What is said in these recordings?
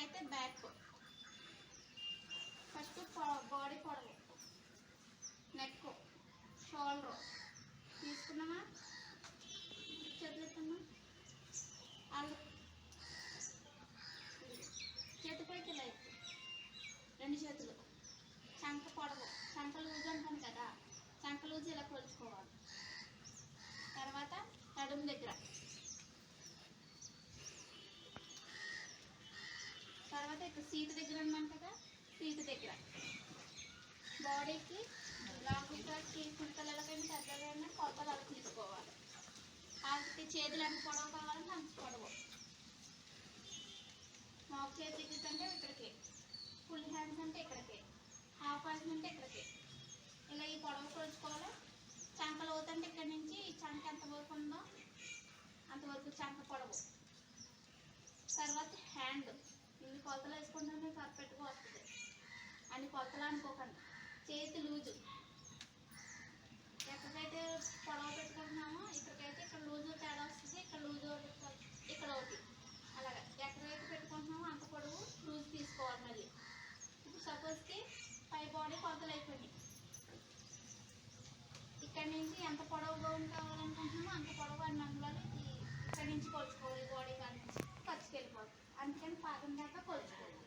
అయితే back. First body పొడవు, neck, shoulder తీసుకున్నామా, చేతులు వాళ్ళు చేతి పైకి ఇలా రెండు చేతులు, చంక పొడవు, చంక లూజు అంటాను కదా, చంక లూజు ఇలా కొలుచుకోవాలి. తర్వాత నడుము దగ్గర, తర్వాత ఇక్కడ సీటు దగ్గర ఉన్నాం కదా, సీటు దగ్గర బాడీకి లాంగ్గా పిల్లలకైనా పెద్దలైనా కొలతలు అలా తీసుకోవాలి. వాళ్ళకి చేతులు ఎంత పొడవు కావాలంటే అంత పొడవు, మాకు చేతికి అంటే ఇక్కడికి, ఫుల్ హ్యాండ్స్ అంటే ఇక్కడికి, హాఫ్ హ్యాండ్స్ అంటే ఇక్కడికి, ఇలా ఈ పొడవు కొలుచుకోవాలి. చంకలు అవుతుంటే ఇక్కడ నుంచి చంక ఎంతవరకు ఉందో అంతవరకు చంక పొడవు. తర్వాత హ్యాండ్, ఇన్ని కొలతలు వేసుకుంటే పర్ఫెక్ట్గా వస్తుంది. అన్ని కొలతలు అనుకోకండి. చేతి లూజు, ఎక్కడికైతే పొడవు పెట్టుకుంటున్నామో ఇక్కడికైతే ఇక్కడ లూజు తేడా వస్తుంది, ఇక్కడ లూజు ఇక్కడ ఒకటి, అలాగే ఎక్కడికైతే పెట్టుకుంటున్నామో అంత పొడవు లూజు తీసుకోవాలి. మళ్ళీ ఇప్పుడు సపోజ్కి పై బాడీ కొలతలు అయిపోయినాయి, ఇక్కడ నుంచి ఎంత పొడవుగా కావాలనుకుంటున్నామో అంత పొడవు అన్ని అందులో ఇక్కడ నుంచి కొలుచుకోవాలి. బాడీ కానీ ఖర్చుకి వెళ్ళిపోతుంది, అందుకని పాదం దాకా కొలుచుకోవాలి.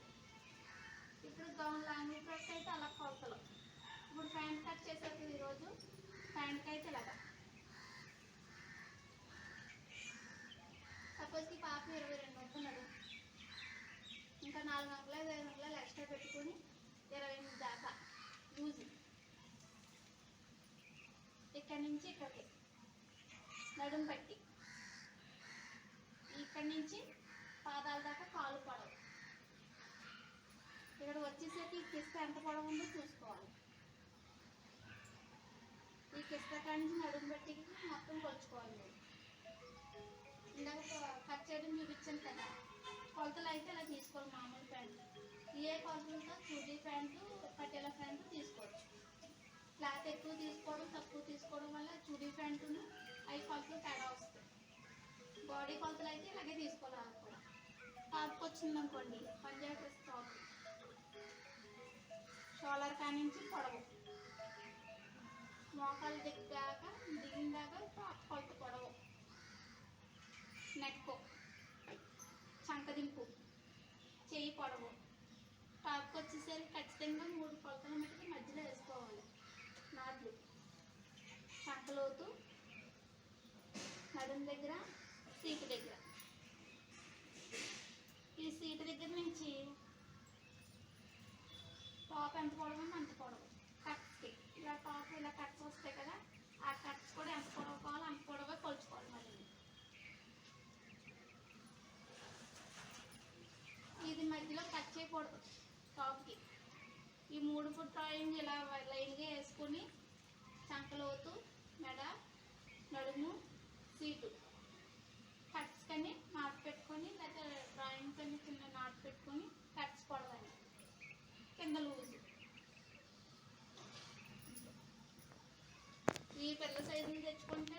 ఇప్పుడు గౌన్ లాంగ్ ఫ్రాక్ అయితే అలా కొలతలు. ఇప్పుడు ప్యాంట్ కట్ చేసేది ఈరోజు, ప్యాంట్కి అయితే ఇలాగా సపోజ్కి పాప 22 ఉంటున్నాడు, ఇంకా 4 అంగుళాలు 5 అంగుళాలు ఎక్స్ట్రా పెట్టుకొని 28 దాకా లూజు. ఇక్కడ నుంచి ఇక్కడికి నడుము పట్టి, ఇక్కడి నుంచి పాదాల దాకా కాలు పొడవు. ఇక్కడ వచ్చేసరికి ఈ కిస్త ఎంత పొడవు ఉందో చూసుకోవాలి. ఈ కిస్త కాడి నుంచి నడుము పెట్టి మొత్తం కొలుచుకోవాలి. ఇందాక కట్ చేయడం చూపించాను కదా, కొలతలు అయితే ఇలా తీసుకోవాలి. మామూలు ప్యాంటు ఏ కొలతలతో చూడీ ప్యాంటు పటేలా ప్యాంటు తీసుకోవచ్చు. క్లాత్ ఎక్కువ తీసుకోవడం తక్కువ తీసుకోవడం వల్ల చూడీ ప్యాంటును 5 కొలతలు తేడా వస్తాయి. బాడీ కొలతలు అయితే ఇలాగే తీసుకోవాలి. అది కూడా టాప్కి వచ్చిందనుకోండి, పంజాబీ డ్రెస్ టాప్, షోల్డర్ కానించి పొడవు, మోకాలు దిగాక దిగిన దాకా టాప్ కొలత పొడవు, నెక్, చంకదింపు, చెయ్యి పొడవు. టాప్కి వచ్చేసరికి ఖచ్చితంగా 3 కొలతల మట్టుకు మధ్యలో వేసుకోవాలి. నాట్లు, చంకలోతు, నడుము దగ్గర, సీటు దగ్గర. ఈ సీటు దగ్గర నుంచి టాప్ ఎంత పొడవు ఉందో అంత పొడవు. కట్స్కి ఇలా టాప్ ఇలా కట్స్ వస్తాయి కదా, ఆ కట్స్ కూడా ఎంత పొడవు కావాలో అంత పొడవుగా కొలుచుకోవాలి. మళ్ళీ ఇది మధ్యలో కట్ చేయకూడదు. టాప్కి ఈ 3 ఫుట్ డ్రాయింగ్ ఇలా లైన్గా వేసుకుని చంకలోతు, మెడ, నడుము, సీటు కట్స్ కని నాటు పెట్టుకొని, లేకపోతే డ్రాయింగ్ కని కింద నాటు పెట్టుకొని కట్స్ పొడవాలి. కింద లూజు ఈ పిల్ల సైజులు తెచ్చుకుంటే